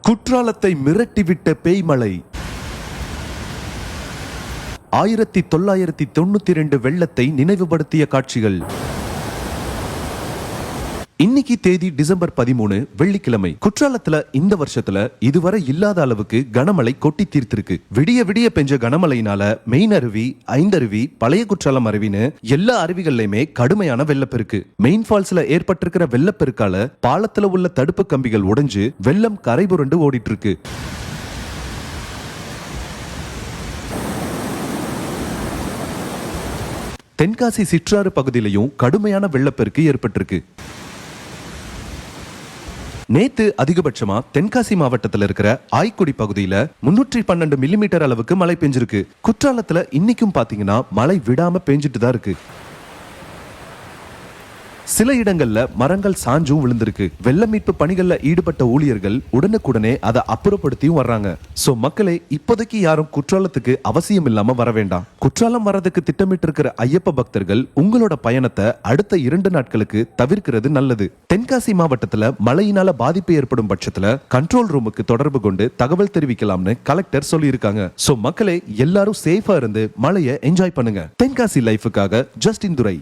குற்றாலத்தை மிரட்டிவிட்ட பேய்மழை. 1992 வெள்ளத்தை நினைவுபடுத்திய காட்சிகள். இன்னைக்கு தேதி டிசம்பர் 13 வெள்ளிக்கிழமை. குற்றாலத்துல இந்த வருஷத்துல இதுவரை இல்லாத அளவுக்கு கனமழை கொட்டி தீர்த்திருக்கு. விடிய விடிய பெஞ்ச கனமழையினால மெயின் அருவி, ஐந்தருவி, பழைய குற்றாலம் அருவின்னு எல்லா அருவிகள்லயுமே கடுமையான வெள்ளப்பெருக்கு. மெயின் ஃபால்ஸ்ல ஏற்பட்டிருக்கிற வெள்ளப்பெருக்கால பாலத்துல உள்ள தடுப்பு கம்பிகள் உடைஞ்சு வெள்ளம் கரை புரண்டு ஓடிட்டு இருக்கு. தென்காசி சிற்றாறு பகுதியிலையும் கடுமையான வெள்ளப்பெருக்கு ஏற்பட்டிருக்கு. நேத்து அதிகபட்சமா தென்காசி மாவட்டத்தில் இருக்கிற ஆய்க்குடி பகுதியில 312 மில்லிமீட்டர் அளவுக்கு மழை பெஞ்சிருக்கு. குற்றாலத்துல இன்னைக்கும் பாத்தீங்கன்னா மழை விடாம பெஞ்சிட்டு தான் இருக்கு. சில இடங்கள்ல மரங்கள் சாஞ்சும் விழுந்திருக்கு. வெள்ள மீட்பு பணிகள்ல ஈடுபட்ட ஊழியர்கள் உடனுக்குடனே அதை அப்புறப்படுத்தியும் வர்றாங்க. சோ மக்களே, இப்போதைக்கு யாரும் குற்றாலத்துக்கு அவசியம் இல்லாம வர வேண்டாம். குற்றாலம் வரதுக்கு திட்டமிட்டு இருக்கிற ஐயப்ப பக்தர்கள் உங்களோட பயணத்தை அடுத்த 2 நாட்களுக்கு தவிர்க்கிறது நல்லது. தென்காசி மாவட்டத்துல மழையினால பாதிப்பு ஏற்படும் பட்சத்துல கண்ட்ரோல் ரூமுக்கு தொடர்பு கொண்டு தகவல் தெரிவிக்கலாம்னு கலெக்டர் சொல்லியிருக்காங்க. சோ மக்களே, எல்லாரும் சேஃபா இருந்து மழையை என்ஜாய் பண்ணுங்க. தென்காசி லைஃபுக்காக ஜஸ்டின் துரை.